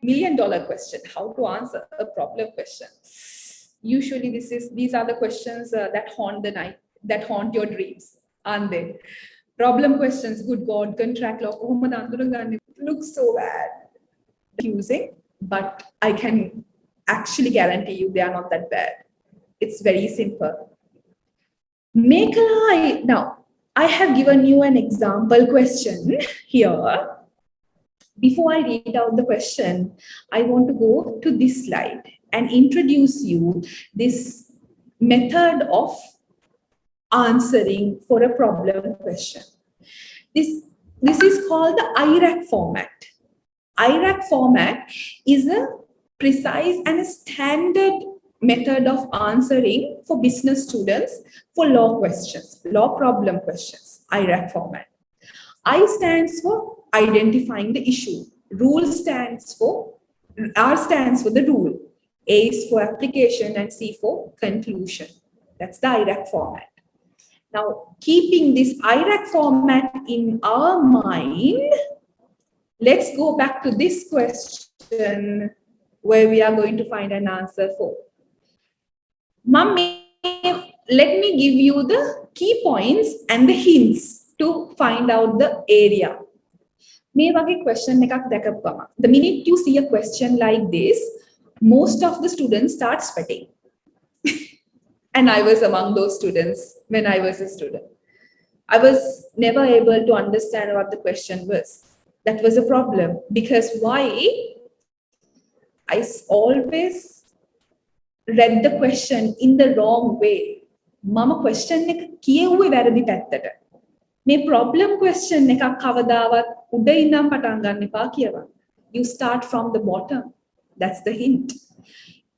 million-dollar question, how to answer a problem question. Usually these are the questions that haunt the night, that haunt your dreams, aren't they? Problem questions, good God, contract law, looks so bad, confusing, but I can actually guarantee you they are not that bad. It's very simple. Now, I have given you an example question here. Before I read out the question, I want to go to this slide and introduce you this method of answering for a problem question. This is called the IRAC format. IRAC format is a precise and a standard method of answering for business students for law questions, law problem questions, IRAC format. I stands for identifying the issue. R stands for the rule. A is for application and C for conclusion. That's the IRAC format. Now, keeping this IRAC format in our mind, let's go back to this question where we are going to find an answer for. Mummy, let me give you the key points and the hints to find out the area. The minute you see a question like this, most of the students start sweating. And I was among those students when I was a student. I was never able to understand what the question was. That was a problem. Because why? I always read the question in the wrong way. Mama question එක කියෙව්වේ වැරදි පැත්තට. මේ problem question එකක් කවදාවත් උඩ ඉඳන් පටන් ගන්න එපා කියවන්න. You start from the bottom. That's the hint.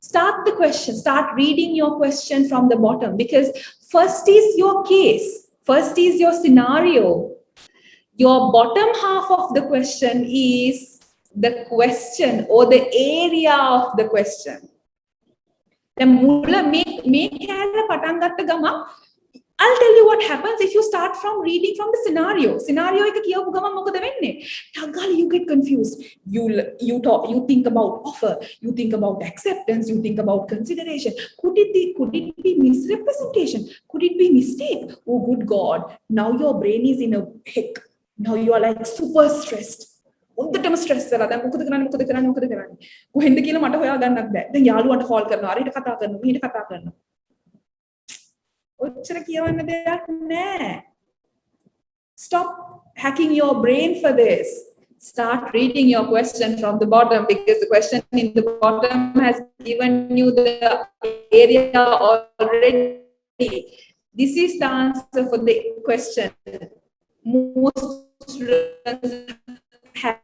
Start the question. Start reading your question from the bottom, because first is your case. First is your scenario. Your bottom half of the question is the question or the area of the question. I'll tell you what happens if you start from reading from the scenario. Scenario එක කියවපු ගමන් මොකද වෙන්නේ? ටග්ගාලා you get confused. You think about offer, you think about acceptance, you think about consideration. Could it be misrepresentation? Could it be mistake? Oh good God, now your brain is in a heck. Now you are like super stressed. උන්ටම stress වෙලා දැන් මොකද කරන්නේ කොහෙන්ද කියලා මට හොයා ගන්නත් බෑ. දැන් යාළුවන්ට කෝල් කරනවා, අරයට කතා කරනවා, මෙහෙට කතා කරනවා. Stop hacking your brain for this. Start reading your question from the bottom, because the question in the bottom has given you the area already. This is the answer for the question. Most students had.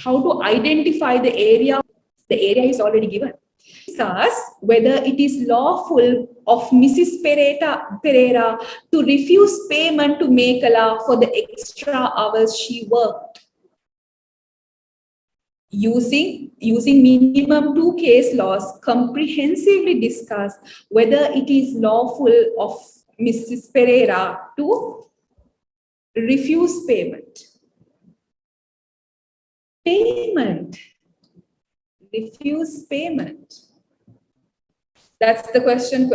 How to identify the area? The area is already given. Discuss whether it is lawful of Mrs. Pereira to refuse payment to Mekhala for the extra hours she worked. Using minimum 2 case laws, comprehensively discuss whether it is lawful of Mrs. Pereira to refuse payment. Refuse payment. That's the question.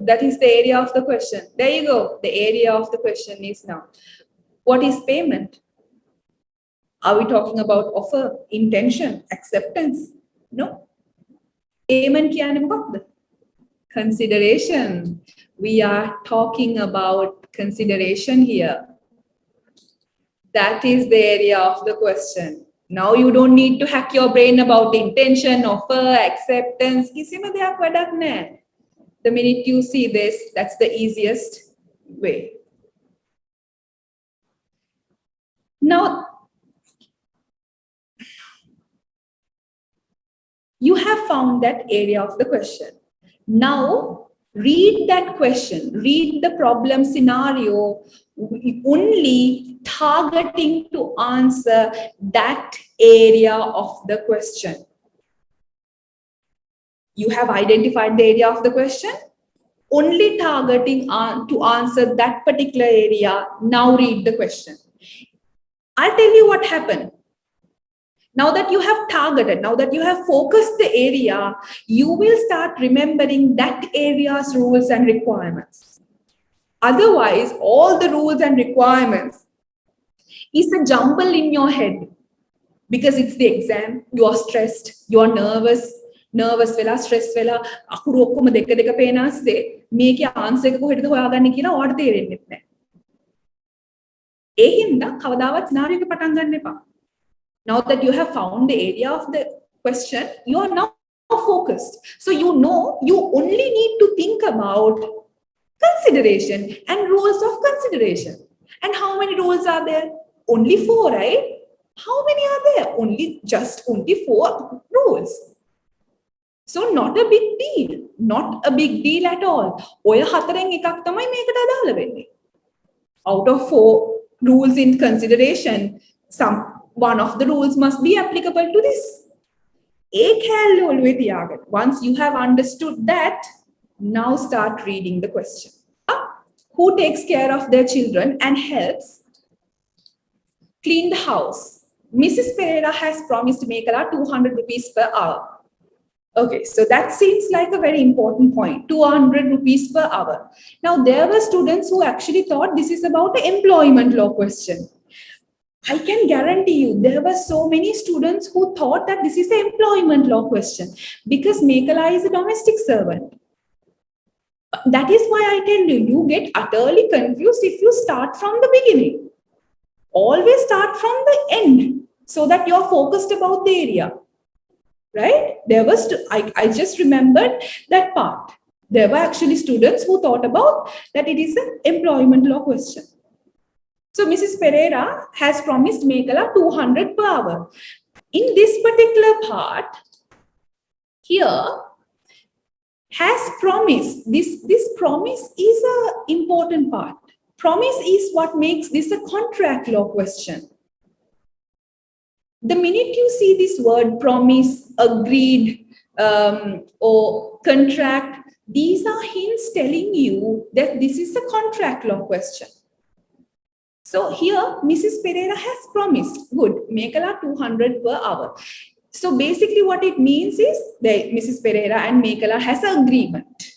That is the area of the question. There you go. The area of the question is now. What is payment? Are we talking about offer, intention, acceptance? No. Payment කියන්නේ මොකක්ද? Consideration. We are talking about consideration here. That is the area of the question. Now you don't need to hack your brain about intention, offer, acceptance. කිසිම දෙයක් වැඩක් නැහැ. The minute you see this, that's the easiest way. Now, you have found that area of the question. Now, read that question, read the problem scenario, only targeting to answer that area of the question. You have identified the area of the question, only targeting to answer that particular area. Now read the question. I'll tell you what happened. Now that you have targeted, now that you have focused the area, you will start remembering that area's rules and requirements. Otherwise, all the rules and requirements is a jumble in your head because it's the exam. You are stressed, you are nervous වෙලා stress වෙලා අකුරු ඔක්කොම දෙක දෙක පේන ASCII මේකේ answer එක කොහෙටද හොයාගන්නේ කියලා ඔයාලට තේරෙන්නේ නැහැ. ඒ හින්දා කවදාවත් scenario එක පටන් ගන්න එපා. Now that you have found the area of the question, you are now focused. So you know you only need to think about consideration and rules of consideration. And how many rules are there? Only 4, right? How many are there? Only 4 rules. So not a big deal. Not a big deal at all. ඔය හතරෙන් එකක් තමයි මේකට අදාළ වෙන්නේ. Out of 4 rules in consideration, one of the rules must be applicable to this. Once you have understood that, now start reading the question. Who takes care of their children and helps clean the house? Mrs. Pereira has promised Mekhala 200 rupees per hour. Okay, so that seems like a very important point, 200 rupees per hour. Now, there were students who actually thought this is about an employment law question. I can guarantee you there were so many students who thought that this is an employment law question because Mekhala is a domestic servant. That is why I tell you, you get utterly confused if you start from the beginning. Always start from the end so that you're focused about the area. Right? I just remembered that part. There were actually students who thought about that it is an employment law question. So Mrs. Pereira has promised Mekhala 200 per hour. In this particular part, here, has promised. This promise is an important part. Promise is what makes this a contract law question. The minute you see this word promise, agreed, or contract, these are hints telling you that this is a contract law question. So here, Mrs. Pereira has promised, good, Mekhala 200 per hour. So basically what it means is that Mrs. Pereira and Mekhala has an agreement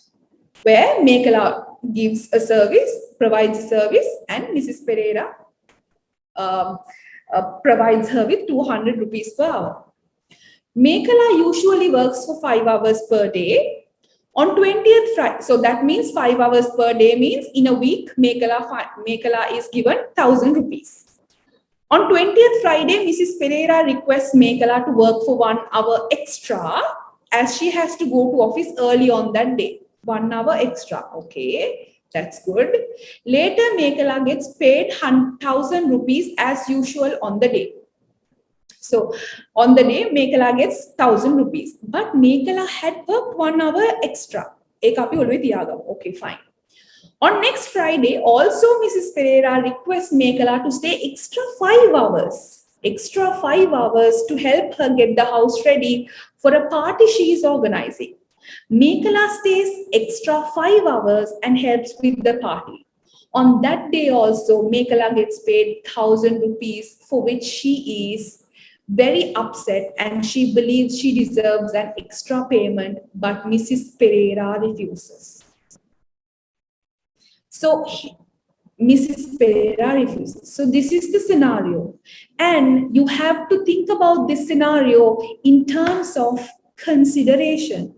where Mekhala gives a service, provides a service, and Mrs. Pereira provides her with 200 rupees per hour. Mekhala usually works for 5 hours per day. On 20th Friday, so that means 5 hours per day means in a week, Mekhala is given 1,000 rupees. On 20th Friday, Mrs. Pereira requests Mekhala to work for 1 hour extra as she has to go to office early on that day. 1 hour extra, okay, that's good. Later, Mekhala gets paid 1,000 rupees as usual on the day. So on the day, Mekhala gets 1,000 rupees, but Mekhala had worked 1 hour extra. Okay, fine. On next Friday, also Mrs. Pereira requests Mekhala to stay extra 5 hours. Extra 5 hours to help her get the house ready for a party she is organizing. Mekhala stays extra 5 hours and helps with the party. On that day also, Mekhala gets paid 1,000 rupees, for which she is very upset and she believes she deserves an extra payment, but Mrs. Pereira refuses. So Mrs. Pereira refuses. So this is the scenario. And you have to think about this scenario in terms of consideration.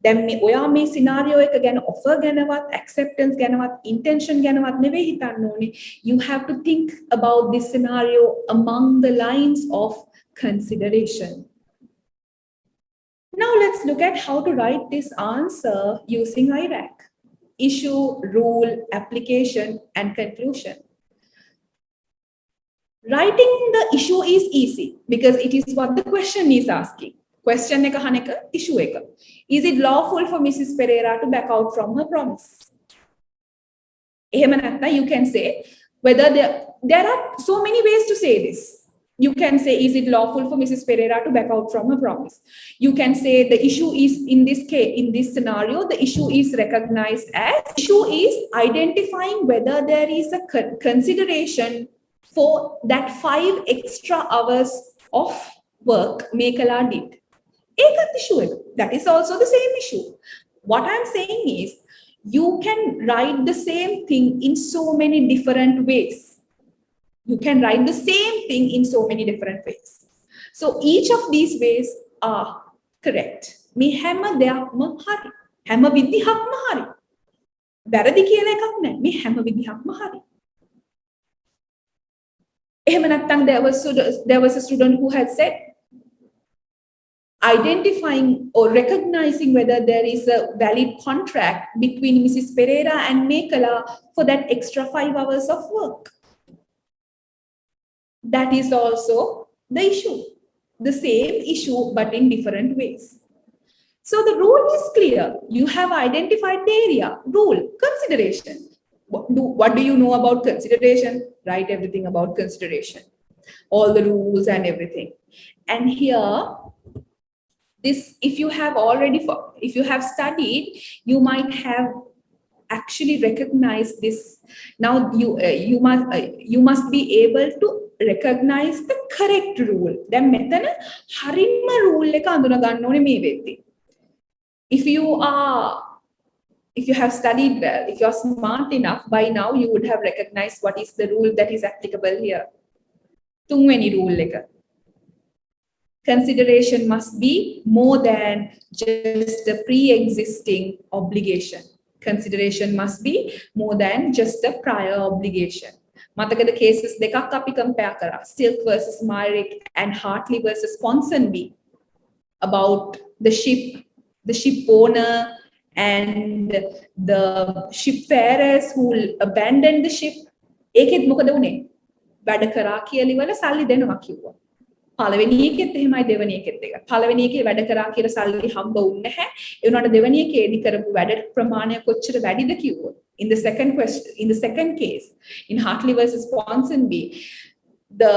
Then ඔයා මේ scenario එක ගැන offer ගැනවත් acceptance ගැනවත් intention ගැනවත් නෙවෙයි හිතන්න ඕනේ. You have to think about this scenario among the lines of consideration. Now let's look at how to write this answer using IRAC. Issue, rule, application, and conclusion. Writing the issue is easy because it is what the question is asking. Question එක අහන එක, issue එක. Is it lawful for Mrs. Pereira to back out from her promise? එහෙම නැත්නම් you can say whether there are so many ways to say this. You can say, is it lawful for Mrs. Pereira to back out from her promise? You can say the issue is, in this case, in this scenario, the issue is recognized as, issue is identifying whether there is a consideration for that 5 extra hours of work Mekala did. Ekat issue. That is also the same issue. What I'm saying is, you can write the same thing in so many different ways. You can write the same thing in so many different ways. So each of these ways are correct. Me හැම දෙයක්ම හරි. හැම විදිහක්ම හරි. වැරදි කියලා එකක් නැහැ. මේ හැම විදිහක්ම හරි. එහෙම නැත්නම් there was a student who had said, identifying or recognizing whether there is a valid contract between Mrs. Pereira and Mekala for that extra 5 hours of work. That is also the issue. The same issue, but in different ways. So the rule is clear. You have identified the area. Rule, consideration. What do you know about consideration? Write everything about consideration. All the rules and everything. And here, this, if you have studied, you might have actually recognized this. Now you must be able to recognize the correct rule. Then මෙතන හරිම rule එක අඳුන ගන්න ඕනේ මේ වෙද්දී. If you have studied well, if you're smart enough, by now you would have recognized what is the rule that is applicable here. තුන්වෙනි rule එක. Consideration must be more than just a pre-existing obligation. Consideration must be more than just a prior obligation. මතකද cases දෙකක් අපි compare කරා. Stilk versus Myrick and Hartley versus Ponsonby about the ship owner and the shipfarers who abandoned the ship. ඒකෙත් මොකද වුනේ? වැඩ කරා කියලා ඉවල සල්ලි දෙනවා කිව්වා. පළවෙනි එකෙත් එහෙමයි දෙවෙනි එකෙත් එක. පළවෙනි එකේ වැඩ කරා කියලා සල්ලි හම්බ වුන්නේ නැහැ. ඒ වුණාට දෙවෙනි එකේදී කරපු වැඩ ප්‍රමාණය කොච්චර වැඩිද කිව්වොත්. In the second case, in Hartley versus Ponsonby, the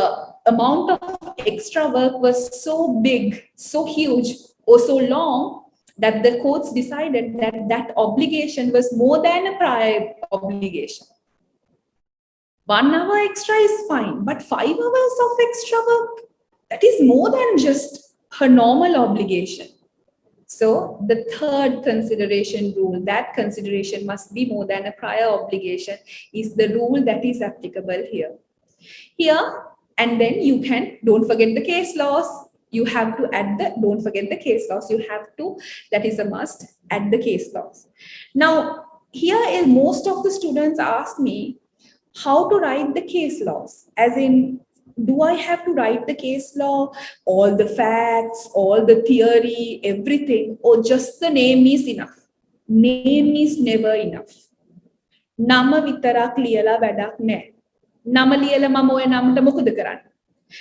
amount of extra work was so big, so huge, or so long that the courts decided that that obligation was more than a prior obligation. 1 hour extra is fine, but 5 hours of extra work, that is more than just her normal obligation. So the third consideration rule, that consideration must be more than a prior obligation, is the rule that is applicable here. And then you can, don't forget the case laws. You have to add don't forget the case laws. You have to, that is a must, add the case laws. Now, here most of the students ask me how to write the case laws, as in, do I have to write the case law, all the facts, all the theory, everything, or just the name is enough? Name is never enough. Nama විතරක් ලියලා වැඩක් නැහැ. නම ලියලා මම ඔය නමට මොකද කරන්නේ?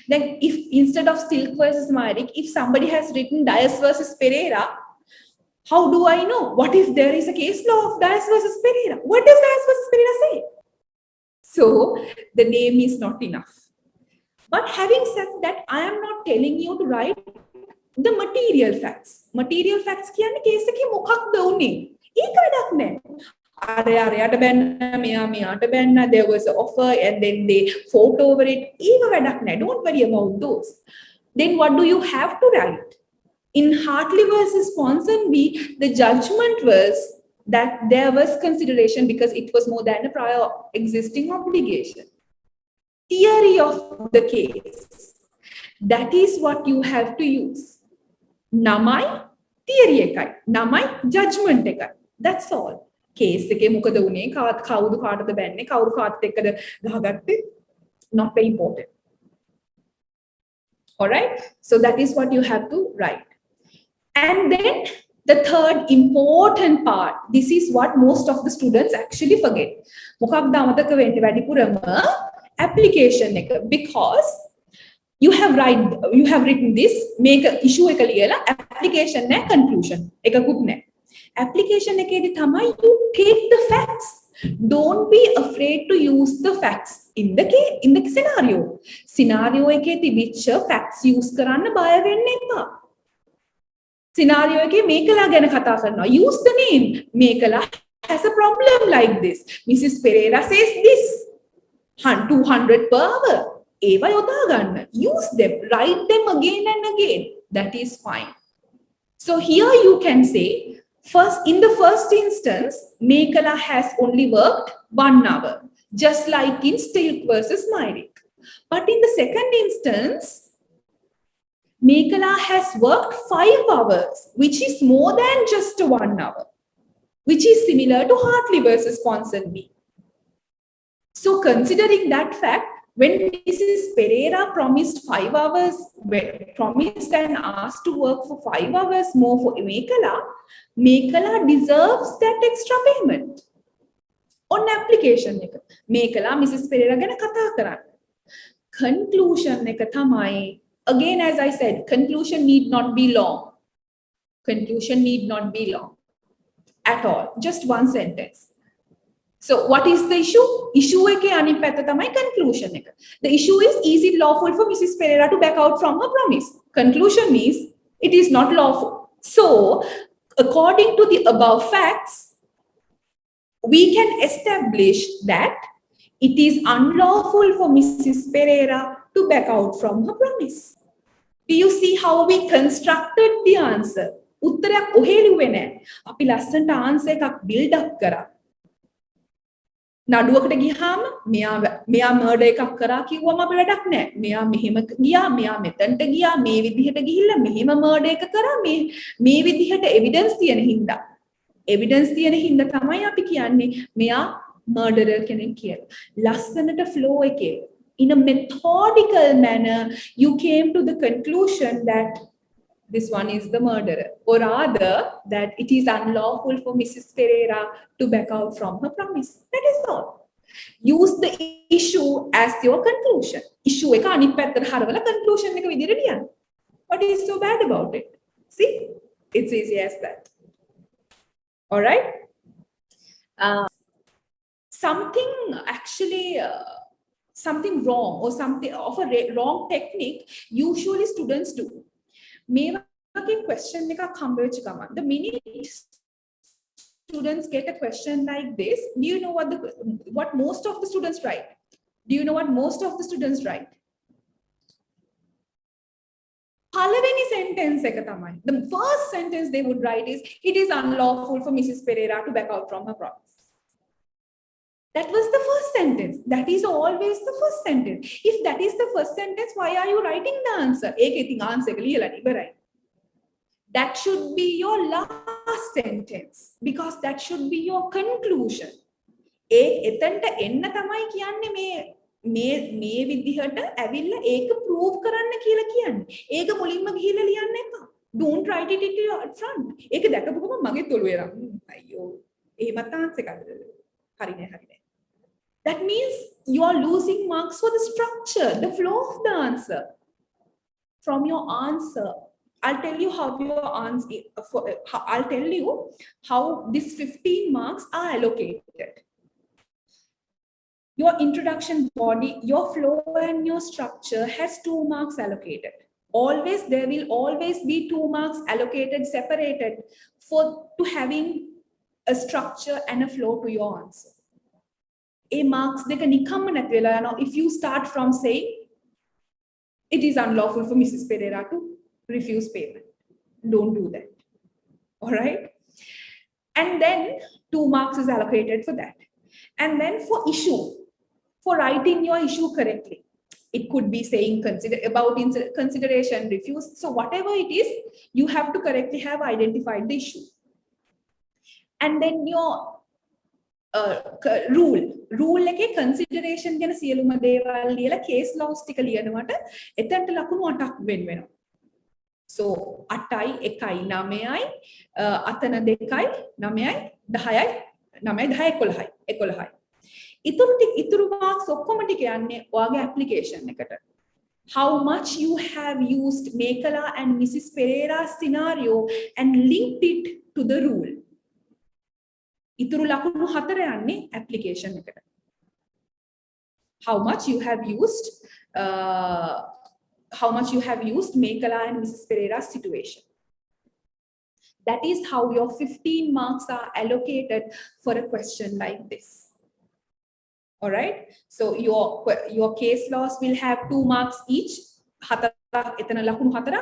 Then if instead of Stilk versus Myrick, if somebody has written Dias versus Pereira, how do I know? What if there is a case law of Dias versus Pereira? What does Dias versus Pereira say? So the name is not enough. But having said that, I am not telling you to write the material facts. Material facts කියන්නේ case එකේ මොකක්ද උනේ? ඒක වැඩක් නැහැ. අරයට බැන්න මෙයාට බැන්න, there was an offer and then they fought over it. ඒක වැඩක් නැහැ. Don't worry about those. Then what do you have to write? In Hartley versus Ponsonby, the judgment was that there was consideration because it was more than a prior existing obligation. Theory of the case, that is what you have to use. Namai theory එකයි, namai judgment එකයි. That's all. Case එකේ මොකද උනේ, කවුරු කාටද බැන්නේ, කවුරු කාටද එක්කද ගහගත්තේ, not very important. All right, so that is what you have to write. And then the third important part, this is what most of the students actually forget. මොකක්ද අමතක වෙන්නේ වැඩිපුරම? Application එක, because you have written this, make a issue එක ලියලා application නැහැ, conclusion එකකුත් නැහැ. Application එකේදී තමයි you take the facts. Don't be afraid to use the facts in the scenario. Scenario එකේ තිබිච්ච facts use කරන්න බය වෙන්න එපා. Scenario එකේ මේකලා ගැන කතා කරනවා. Use the name. මේකලා has a problem like this. Mrs. Pereira says this. 200 per hour. ඒවා යොදා ගන්න. Use them, write them again and again. That is fine. So here you can say, in the first instance, Mekhala has only worked 1 hour, just like in Stilk versus Myrick. But in the second instance, Mekhala has worked 5 hours, which is more than just 1 hour, which is similar to Hartley versus Ponsonby. So considering that fact, when Mrs. Pereira promised 5 hours, promised and asked to work for 5 hours more for Mekhala, Mekhala deserves that extra payment. On application, Mekhala Mrs. Pereira ගැන කතා කරන්න. Conclusion එක තමයි, again as I said, conclusion need not be long. Conclusion need not be long at all. Just one sentence. So what is the issue? Issue එකේ අනිත් පැත්ත තමයි conclusion එක. The issue is it lawful for Mrs. Pereira to back out from her promise? Conclusion is it is not lawful. So according to the above facts, we can establish that it is unlawful for Mrs. Pereira to back out from her promise. Do you see how we constructed the answer? උත්තරයක් ඔහේ ලිව්වේ නැහැ. අපි ලස්සනට answer එකක් build up කරා. නඩුවකට ගියාම මෙයා murder එකක් කරා කිව්වම අපේ වැඩක් නැහැ. මෙයා මෙහෙම ගියා, මෙයා මෙතනට ගියා, මේ විදිහට ගිහිල්ලා මෙහෙම මර්ඩර් එක කරා, මේ විදිහට එවිඩන්ස් තියෙන හින්දා. එවිඩන්ස් තියෙන හින්දා තමයි අපි කියන්නේ මෙයා මර්ඩරර් කෙනෙක් කියලා. ලස්සනට flow එකේ in a methodical manner you came to the conclusion that this one is the murderer, or rather that it is unlawful for Mrs. Pereira to back out from her promise. That is all. Use the issue as your conclusion. Issue එක අනිත් පැත්තට හරවලා conclusion එක විදිහට ලියන්න. What is so bad about it? See, it's easy as that. All right. Something wrong or something of a wrong technique usually students do. මේ වගේ question එකක් හම්බ වෙච්ච ගමන්, the minute students get a question like this, do you know what most of the students write? Do you know what most of the students write? පළවෙනි sentence එක තමයි. The first sentence they would write is, it is unlawful for Mrs. Pereira to back out from her promise. That was the first sentence. That is always the first sentence. If that is the first sentence, why are you writing the answer? ඒක ඉතින් answer එක ලියලා ඉවරයි. That should be your last sentence, because that should be your conclusion. එතනට එන්න තමයි කියන්නේ මේ විදිහට ඇවිල්ලා ඒක prove කරන්න කියලා කියන්නේ. ඒක මුලින්ම ගිහිල්ලා ලියන්න එපා. Don't write it at front. ඒක දැකපු ගමන් මගේ තොලුවේ රන්. අයියෝ. එහෙමත් answer එකද? හරිනේ. That means you are losing marks for the structure, the flow of the answer. From your answer, I'll tell you how these 15 marks are allocated. Your introduction body, your flow and your structure has 2 marks allocated. There will always be 2 marks allocated, separated to having a structure and a flow to your answer. Marks they can come now. If you start from saying it is unlawful for Mrs. Pereira to refuse payment, don't do that. All right. And then 2 marks is allocated for that. And then for issue, for writing your issue correctly, it could be saying consideration, refuse. So whatever it is, you have to correctly have identified the issue. And then your rule එකේ consideration ගැන සියලුම දේවල් ලියලා case laws ටික ලියනවට එතනට ලකුණු 8ක් වෙන් වෙනවා. So 8යි 1යි 9යි අතන 2යි 9යි 10යි 9යි 10යි 11යි. ඉතුරු marks ඔක්කොම ටික යන්නේ ඔයාගේ application එකට. How much you have used Mekhala and Mrs. Pereira's scenario and linked it to the rule. ඉතුරු ලකුණු 4 යන්නේ application එකට. How much you have used Mekhala and Mrs. Pereira's situation. That is how your 15 marks are allocated for a question like this. All right. So your case laws will have 2 marks each. එතන ලකුණු 4ක්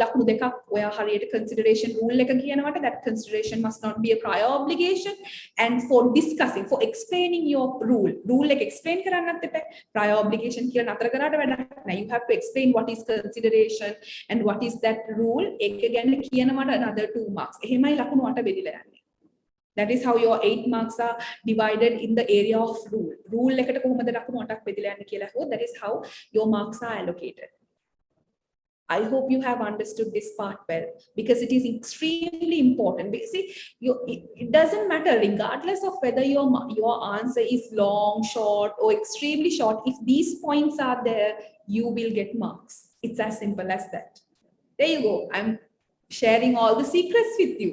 ලකුණු 2ක් ඔයා හරියට consideration rule එක කියනවට that consideration must not be a prior obligation, and for discussing, for explaining your rule එක explain කරන්නත් එපා. prior obligation කියලා නතර කරාට වැඩක් නැහැ. You have to explain what is consideration and what is that rule එක ගැන කියනවට another 2 marks. එහෙමයි ලකුණු 8 බෙදලා යන්නේ. That is how your 8 marks are divided in the area of rule. Rule එකට කොහොමද ලකුණු 8ක් බෙදලා යන්නේ කියලා හො, that is how your marks are allocated. I hope you have understood this part well, because it is extremely important. Because see, it doesn't matter regardless of whether your answer is long, short, or extremely short. If these points are there, you will get marks. It's as simple as that. There you go. I'm sharing all the secrets with you.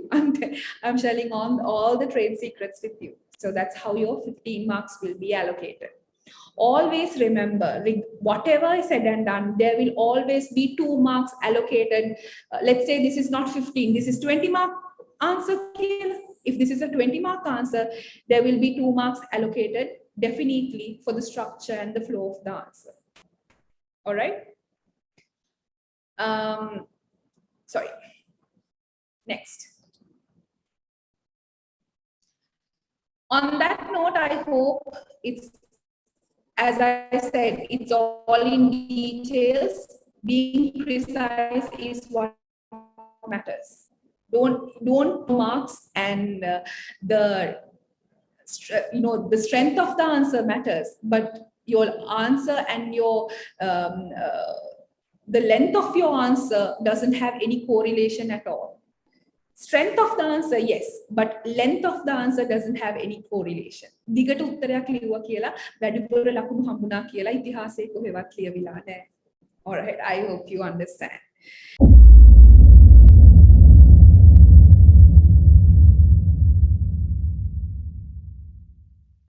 I'm sharing on all the trade secrets with you. So that's how your 15 marks will be allocated. Always remember, whatever is said and done, there will always be 2 marks allocated. Let's say this is not 15, this is 20 mark answer. If this is a 20 mark answer, there will be 2 marks allocated definitely for the structure and the flow of the answer. All right. Sorry. Next. On that note, I hope it's, as I said, it's all in details. Being precise is what matters. Don't marks and the strength of the answer matters, but your answer and your the length of your answer doesn't have any correlation at all. Strength of the answer, yes, but length of the answer doesn't have any correlation. දිගට උත්තරයක් ලියුවා කියලා වැඩිපුර ලකුණු හම්බුණා කියලා ඉතිහාසයේ කොහෙවත් ලියවිලා නැහැ. All right, I hope you understand.